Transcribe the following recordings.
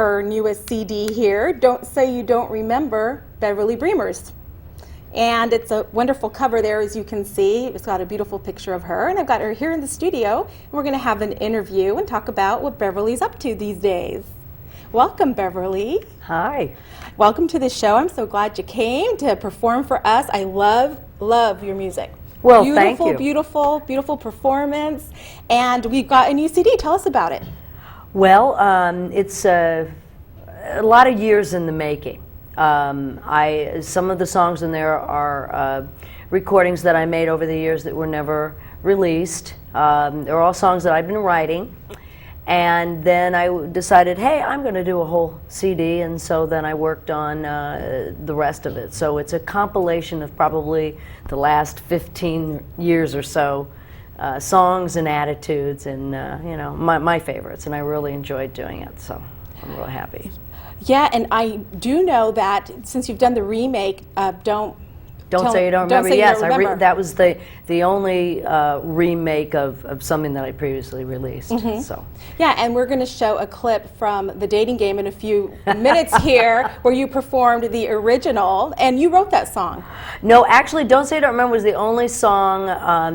Her newest CD here, Don't Say You Don't Remember, Beverly Bremers. And it's a wonderful cover there, as you can see. It's got a beautiful picture of her, and I've got her here in the studio, and we're going to have an interview and talk about what Beverly's up to these days. Welcome, Beverly. Hi. Welcome to the show. I'm so glad you came to perform for us. I love your music. Well, beautiful, thank you. Beautiful performance. And we've got a new CD. Tell us about it. Well, it's a lot of years in the making. Some of the songs in there are recordings that I made over the years that were never released. They're all songs that I've been writing. And then I decided, hey, I'm going to do a whole CD, and so then I worked on the rest of it. So it's a compilation of probably the last 15 years or so, songs and attitudes, and you know, my favorites, and I really enjoyed doing it, so I'm real happy. Yeah, and I do know that since you've done the remake of Don't Say You Don't Remember. Yes, remember. that was the only remake of something that I previously released. Mm-hmm. So. Yeah, and we're going to show a clip from The Dating Game in a few minutes here where you performed the original, and you wrote that song. No, actually, Don't Say You Don't Remember was the only song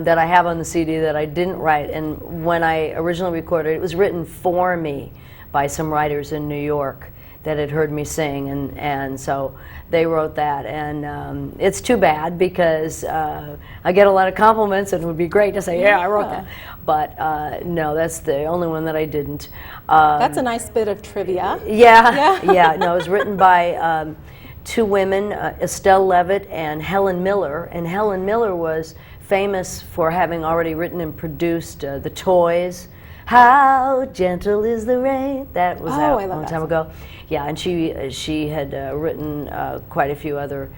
that I have on the CD that I didn't write. And when I originally recorded it, it was written for me by some writers in New York that had heard me sing, and so they wrote that, and it's too bad because I get a lot of compliments, and it would be great to say, yeah, I wrote that, but no, that's the only one that I didn't. That's a nice bit of trivia. Yeah. No, it was written by two women, Estelle Levitt and Helen Miller, and Helen Miller was famous for having already written and produced The Toys, How Gentle Is the Rain. That was out a long time ago. Yeah, and she had written quite a few other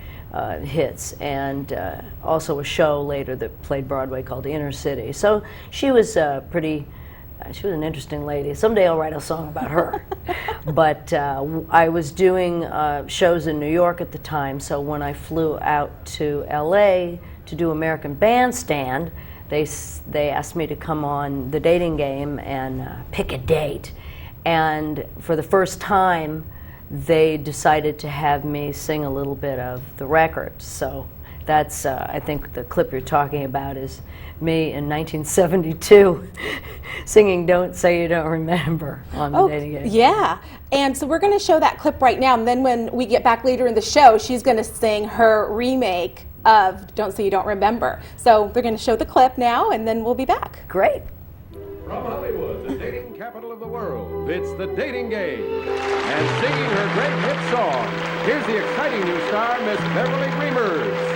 hits, and also a show later that played Broadway called Inner City. So she was she was an interesting lady. Someday I'll write a song about her. But I was doing shows in New York at the time, so when I flew out to LA to do American Bandstand, they asked me to come on The Dating Game and pick a date. And for the first time, they decided to have me sing a little bit of the record. So that's, I think the clip you're talking about is me in 1972 singing Don't Say You Don't Remember on The Dating Game. Yeah, and so we're going to show that clip right now, and then when we get back later in the show, she's going to sing her remake of Don't Say You Don't Remember. So they're going to show the clip now, and then we'll be back. Great. From Hollywood, the dating capital of the world, it's The Dating Game. And singing her great hit song, here's the exciting new star, Miss Beverly Bremers.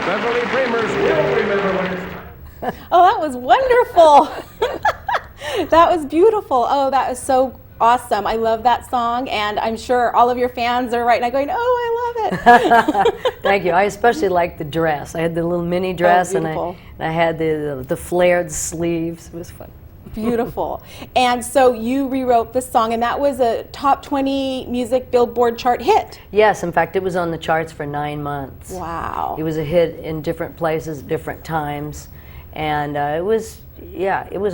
Beverly Bremers will remember when it's time. Oh, that was wonderful. That was beautiful. Oh, that is so awesome. I love that song, and I'm sure all of your fans are right now going, oh, I love it. Thank you. I especially liked the dress. I had the little mini dress, and I had the flared sleeves. It was fun. Beautiful. And so you rewrote this song, and that was a top 20 music Billboard chart hit. Yes, in fact, it was on the charts for 9 months. Wow. It was a hit in different places, different times, and it was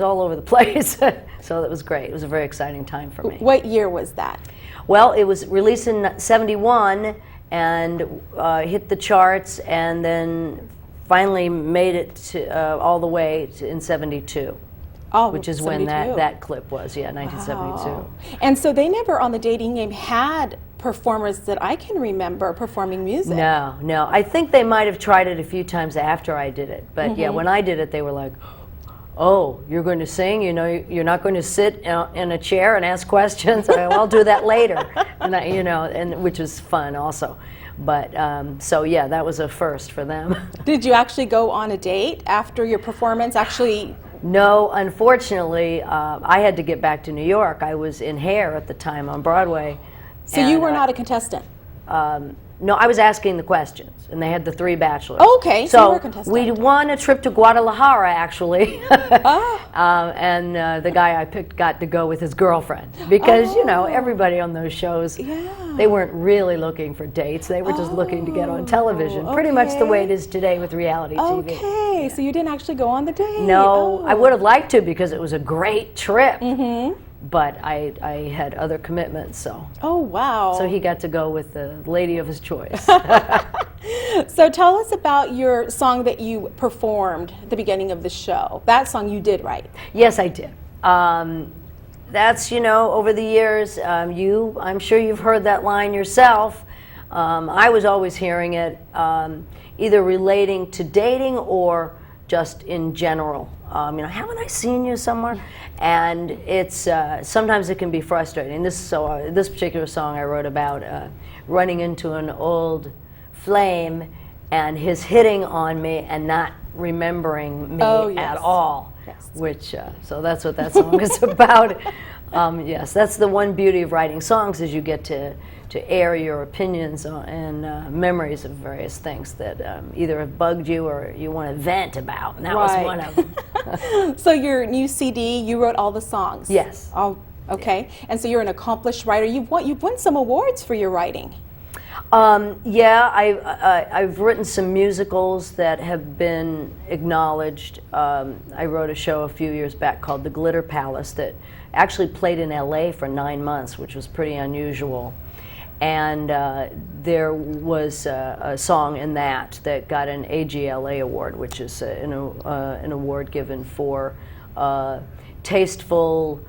all over the place. So that was great. It was a very exciting time for me. What year was that? Well, it was released in '71 and hit the charts, and then finally made it to, all the way in '72. Oh, which is when 72. that clip was, yeah, 1972. Wow. And so they never on the Dating Game had performers that I can remember performing music. No, no. I think they might have tried it a few times after I did it. But yeah, when I did it, they were like, oh, you're going to sing? You know, you're not going to sit in a chair and ask questions? Well, I'll do that later. And you know, and which was fun also. But so yeah, that was a first for them. Did you actually go on a date after your performance? Actually, no, unfortunately, I had to get back to New York. I was in Hair at the time on Broadway. so you were not a contestant? No, I was asking the questions, and they had the 3 bachelors. Oh, okay, so you were a contestant. We won a trip to Guadalajara, actually. Ah. And the guy I picked got to go with his girlfriend. Because, you know, everybody on those shows, they weren't really looking for dates. They were just looking to get on television. Pretty much the way it is today with reality TV. Okay, so you didn't actually go on the date? No, I would have liked to because it was a great trip. But I had other commitments, so. Oh, wow. So he got to go with the lady of his choice. So tell us about your song that you performed at the beginning of the show. That song you did write. Yes, I did. That's, you know, over the years, I'm sure you've heard that line yourself. I was always hearing it, either relating to dating or just in general. You know, haven't I seen you somewhere? And it's sometimes it can be frustrating. This particular song I wrote about running into an old flame and his hitting on me and not remembering me at all. Yes. Which so that's what that song is about. Yes, that's the one beauty of writing songs is you get to air your opinions and memories of various things that either have bugged you or you want to vent about, and that was one of them. So your new CD, you wrote all the songs? Yes. Oh, okay. And so you're an accomplished writer. You've won some awards for your writing. Yeah, I've written some musicals that have been acknowledged. I wrote a show a few years back called The Glitter Palace that actually played in LA for 9 months, which was pretty unusual. And there was a song in that got an AGLA award, which is an award given for tasteful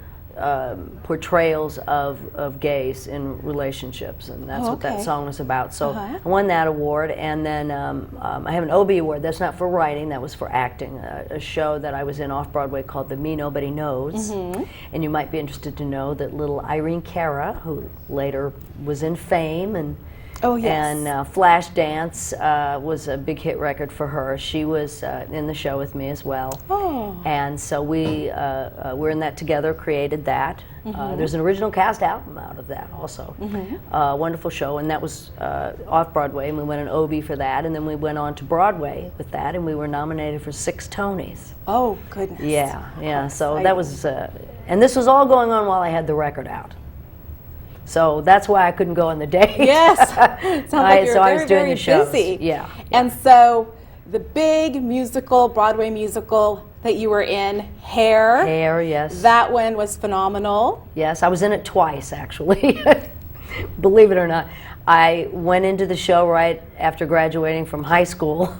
portrayals of gays in relationships, and that's what that song was about. So I won that award, and then I have an Obie award. That's not for writing, that was for acting. A show that I was in off-Broadway called The Me Nobody Knows, and you might be interested to know that little Irene Cara, who later was in Fame and Flashdance was a big hit record for her. She was in the show with me as well. Oh. And so we're in that together, created that. There's an original cast album out of that also. Wonderful show, and that was off-Broadway, and we went an Obie for that, and then we went on to Broadway with that, and we were nominated for 6 Tonys. Oh, goodness. Yeah, so that was, and this was all going on while I had the record out. So that's why I couldn't go on the date. Yes. Sounds like you're I was doing very the shows. busy. Yeah. And so the big musical, Broadway musical that you were in, Hair. Hair, yes. That one was phenomenal. Yes, I was in it twice, actually. Believe it or not. I went into the show right after graduating from high school.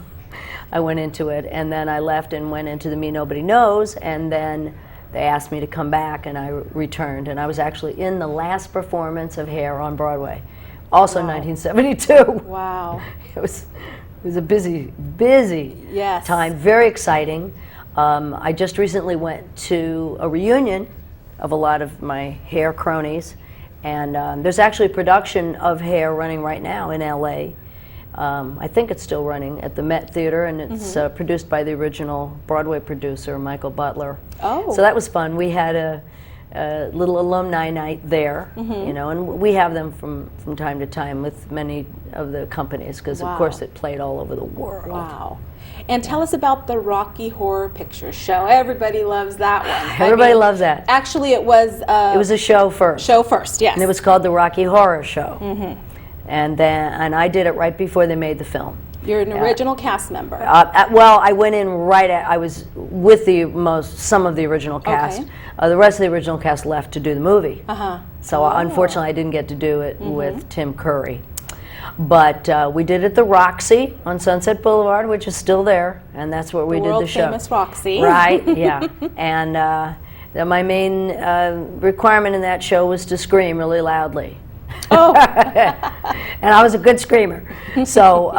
I went into it, and then I left and went into The Me Nobody Knows, and then they asked me to come back, and I returned, and I was actually in the last performance of Hair on Broadway, also in 1972. Wow. It was a busy time, very exciting. I just recently went to a reunion of a lot of my Hair cronies, and there's actually a production of Hair running right now in LA. I think it's still running at the Met Theater, and it's produced by the original Broadway producer, Michael Butler. Oh. So that was fun. We had a little alumni night there, you know, and we have them from time to time with many of the companies, because of course it played all over the world. Wow. And tell us about the Rocky Horror Picture Show. Everybody loves that one. Everybody loves that. Actually, it was a show first. Show first, yes. And it was called the Rocky Horror Show. And I did it right before they made the film. You're an original cast member. Well, I went in I was with some of the original cast. The rest of the original cast left to do the movie. So unfortunately, I didn't get to do it with Tim Curry. But we did it at the Roxy on Sunset Boulevard, which is still there, and that's where we did the show. World famous Roxy. Right, yeah. And my main requirement in that show was to scream really loudly. Oh. And I was a good screamer. So,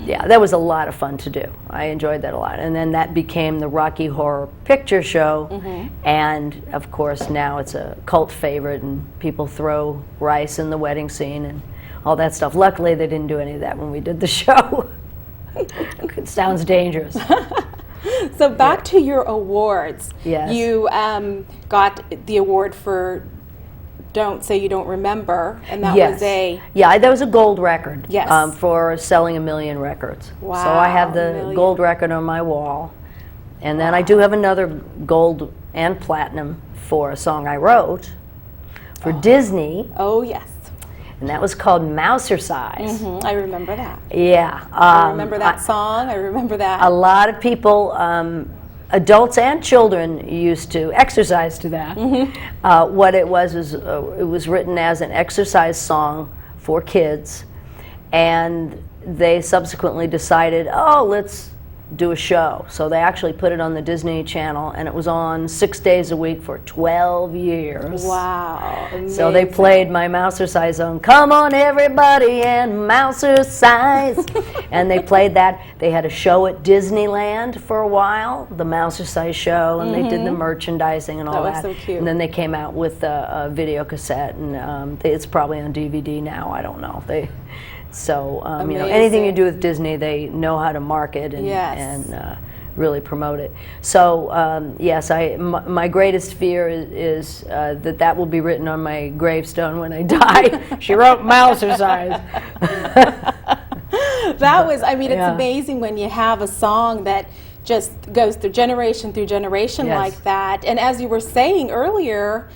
yeah, that was a lot of fun to do. I enjoyed that a lot. And then that became the Rocky Horror Picture Show. And, of course, now it's a cult favorite, and people throw rice in the wedding scene and all that stuff. Luckily, they didn't do any of that when we did the show. It sounds dangerous. So back to your awards. Yes. You got the award for Don't Say You Don't Remember, and that was a... Yeah, that was a gold record. Yes. For selling 1 million records. Wow. So I have the gold record on my wall. And then I do have another gold and platinum for a song I wrote for Disney. Oh, yes. And that was called Mousercise. I remember that. Yeah. I remember that song. I remember that. A lot of people, adults and children, used to exercise to that. What it was it was written as an exercise song for kids, and they subsequently decided, oh, let's do a show. So they actually put it on the Disney Channel, and it was on 6 days a week for 12 years. Wow. Amazing. So they played my Mousercise song, come on everybody and Mousercise. And they played that. They had a show at Disneyland for a while, the Mousercise show, and they did the merchandising and all that. That was so cute. And then they came out with a video cassette, and it's probably on DVD now, I don't know. So, you know, anything you do with Disney, they know how to market and really promote it. So, yes, my greatest fear is that will be written on my gravestone when I die. She wrote Mousercise. That was, I mean, it's amazing when you have a song that just goes through generation like that. And as you were saying earlier,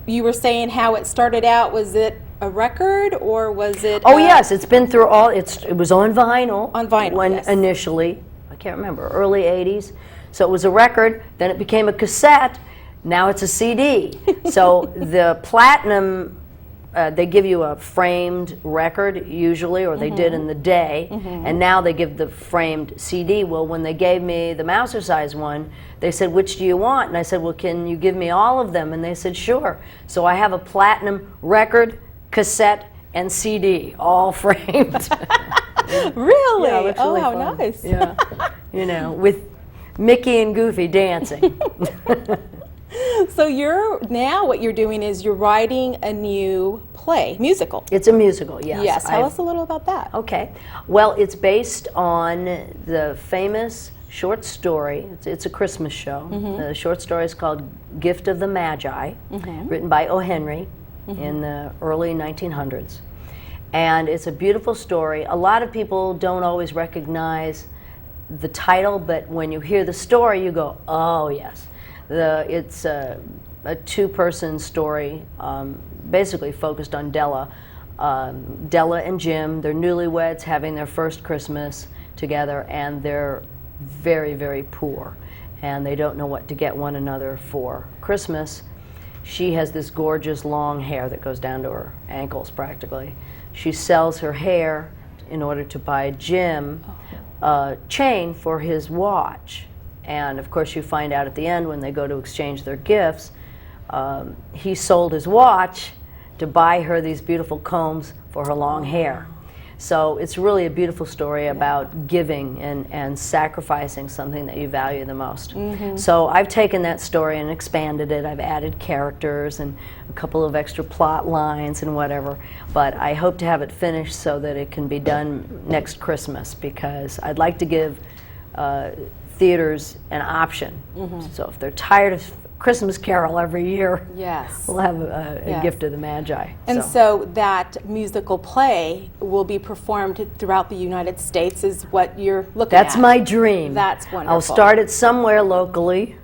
you were saying how it started out. Was it a record, or was it? Oh, yes, it's been through all. It was on vinyl. On vinyl, when initially, I can't remember, early '80s. So it was a record. Then it became a cassette. Now it's a CD. So the platinum, they give you a framed record usually, or they did in the day, and now they give the framed CD. Well, when they gave me the Mousercise one, they said, which do you want? And I said, well, can you give me all of them? And they said, sure. So I have a platinum record, cassette, and CD, all framed. Really? Yeah, it's oh, really how fun. nice. Yeah. You know, with Mickey and Goofy dancing. So what you're doing is you're writing a new play, musical. It's a musical, yes. Yes, tell us a little about that. Okay. Well, it's based on the famous short story. It's a Christmas show. The short story is called Gift of the Magi, written by O. Henry in the early 1900s. And it's a beautiful story. A lot of people don't always recognize the title, but when you hear the story, you go, oh, yes. It's a two-person story, basically focused on Della. Della and Jim, they're newlyweds having their first Christmas together, and they're very, very poor, and they don't know what to get one another for Christmas. She has this gorgeous long hair that goes down to her ankles practically. She sells her hair in order to buy Jim a chain for his watch. And of course you find out at the end when they go to exchange their gifts, he sold his watch to buy her these beautiful combs for her long hair. So it's really a beautiful story about giving and sacrificing something that you value the most. So I've taken that story and expanded it. I've added characters and a couple of extra plot lines and whatever. But I hope to have it finished so that it can be done next Christmas, because I'd like to give theaters an option. So if they're tired of Christmas Carol every year, we'll have a Gift of the Magi. And so that musical play will be performed throughout the United States is what you're looking at. That's my dream. That's wonderful. I'll start it somewhere locally.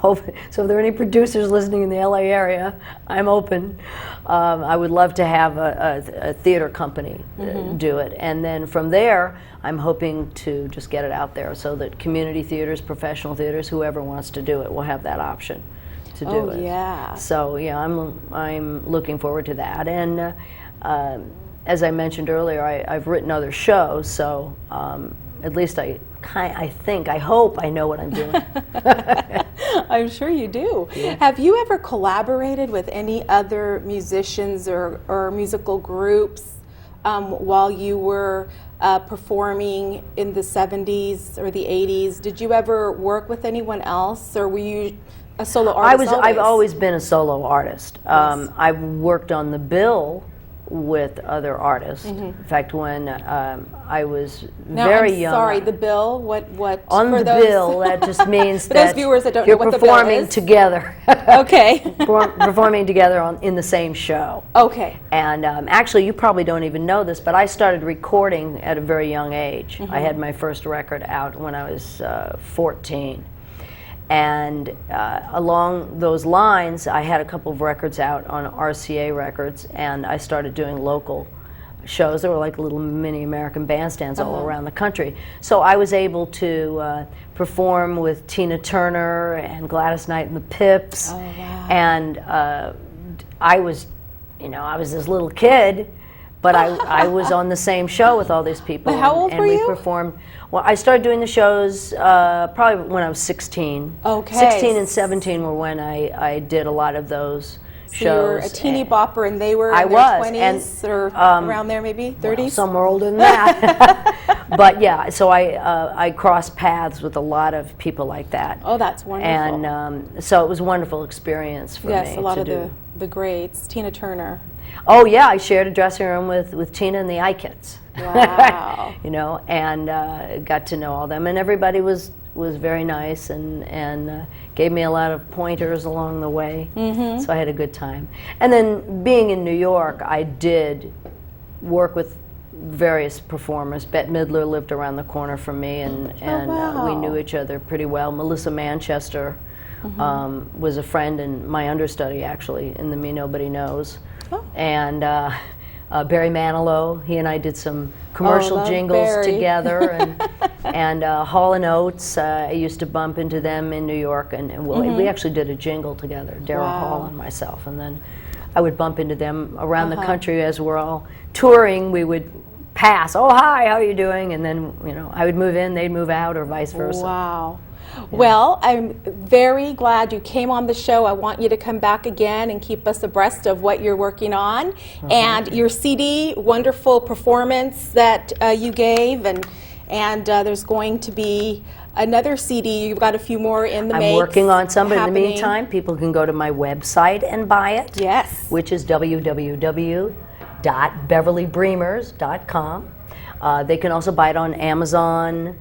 So if there are any producers listening in the LA area, I'm open. I would love to have a theater company do it. And then from there, I'm hoping to just get it out there so that community theaters, professional theaters, whoever wants to do it will have that option to do it. Yeah. So yeah, I'm looking forward to that. And as I mentioned earlier, I've written other shows, so at least I hope I know what I'm doing. I'm sure you do. Yeah. Have you ever collaborated with any other musicians or musical groups while you were performing in the 70s or the 80s? Did you ever work with anyone else, or were you a solo artist? I've always been a solo artist. Yes. I've worked on the bill with other artists. In fact, when I was very young. Sorry, the bill. What? On for the those, bill, that just means for that those viewers that don't you're know what the bill performing is. together. Okay. Performing together in the same show. Okay. And actually, you probably don't even know this, but I started recording at a very young age. I had my first record out when I was 14. And along those lines, I had a couple of records out on RCA Records, and I started doing local shows. They were like little mini American bandstands all around the country. So I was able to perform with Tina Turner and Gladys Knight and the Pips. Oh, wow. And I was this little kid, but I was on the same show with all these people. But how old and were we you? performed. Well, I started doing the shows probably when I was 16. Okay. 16 and 17 were when I did a lot of those So shows. you were a teeny bopper, and they were I in their was, 20s or around there, maybe 30s. Well, some were older than that. But yeah, so I crossed paths with a lot of people like that. Oh, that's wonderful. And so it was a wonderful experience for me. Yes, a lot to of do. the greats. Tina Turner. Oh yeah, I shared a dressing room with Tina and the I-Kids. Wow. And got to know all them, and everybody was very nice and gave me a lot of pointers along the way. So I had a good time. And then being in New York, I did work with various performers. Bette Midler lived around the corner from me, and wow. we knew each other pretty well. Melissa Manchester was a friend and my understudy, actually, in the Me Nobody Knows. Oh. And Barry Manilow, he and I did some commercial love jingles Barry. together, and Hall & Oates, I used to bump into them in New York, and we actually did a jingle together, Daryl Wow. Hall and myself, and then I would bump into them around the country as we're all touring. We would pass, oh hi, how are you doing? And then I would move in, they'd move out, or vice versa. Wow. Well, I'm very glad you came on the show. I want you to come back again and keep us abreast of what you're working on. And your CD, wonderful performance that you gave, and there's going to be another CD. You've got a few more in the I'm makes working on some, but in the happening. meantime, people can go to my website and buy it. Yes. Which is www.beverlybremers.com. They can also buy it on Amazon,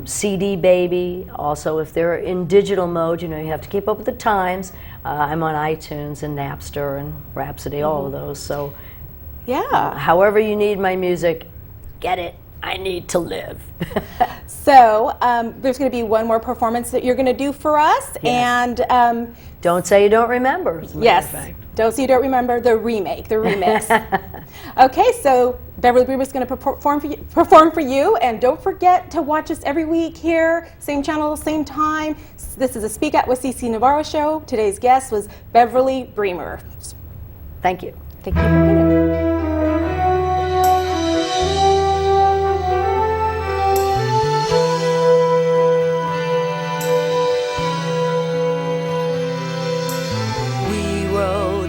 CD Baby. Also, if they're in digital mode, you have to keep up with the times. I'm on iTunes and Napster and Rhapsody, all of those. So, Yeah. however you need my music, get it. I need to live. So there's going to be one more performance that you're going to do for us, Yes. and Don't say you don't remember. As a matter of yes, fact. don't say you don't remember the remix. Okay, so Beverly Bremers is going to perform for you, and don't forget to watch us every week here, same channel, same time. This is a Speak Out with Cece Navarro show. Today's guest was Beverly Bremers. Thank you. Thank you for being here.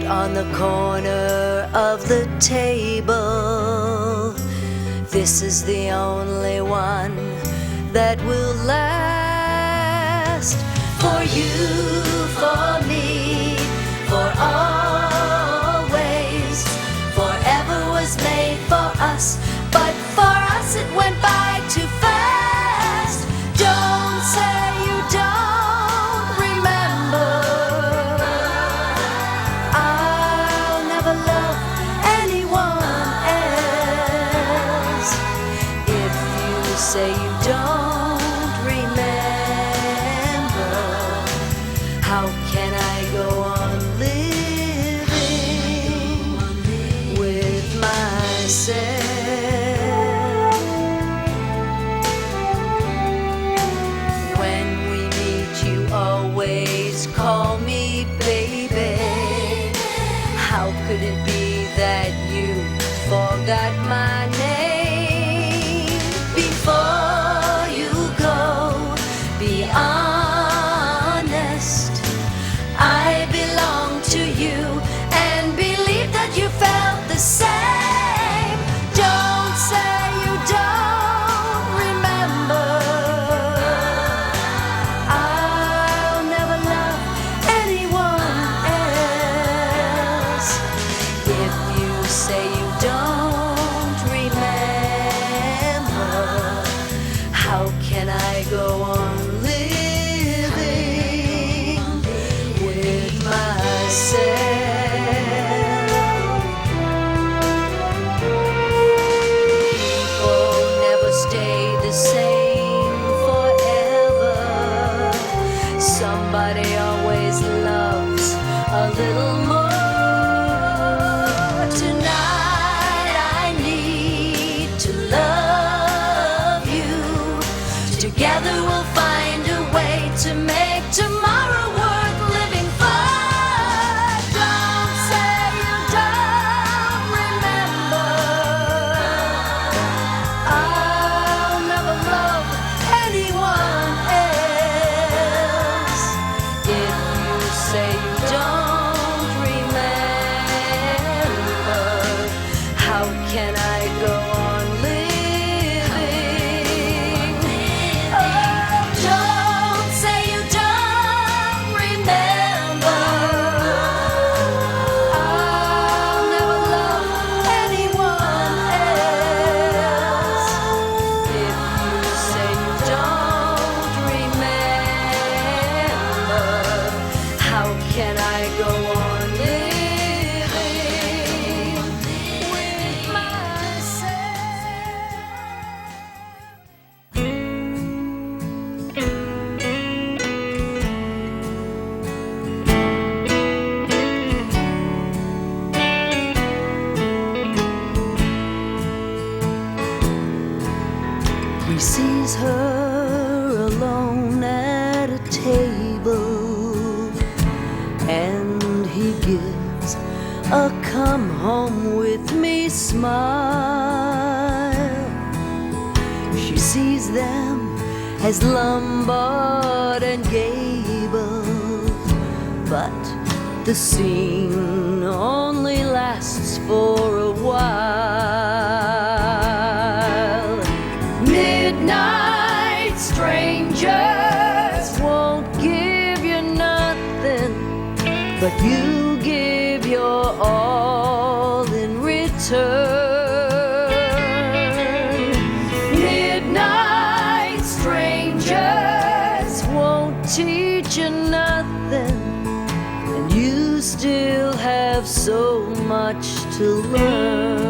On the corner of the table, this is the only one that will last. For you, for me, for always. Forever was made for us, but for us it went by too fast. Don't say you don't remember. Say you don't remember, how can I go on living with myself? When we meet, you always call me baby. How could it be that you forget? Together we'll find a way to make tomorrow worth living for. Don't say you don't remember. I'll never love anyone else. If you say you don't remember, how can I go on living? Oh, don't say you don't remember. I'll never love anyone else. If you say you don't remember, how can I go on living with myself? He sees her alone at a table, and he gives a come home with me smile. She sees them as Lombard and Gable, but the scene only lasts for a while. Midnight strangers won't give you nothing, but you give your all in return. Midnight strangers won't teach you nothing, and you still have so much to learn.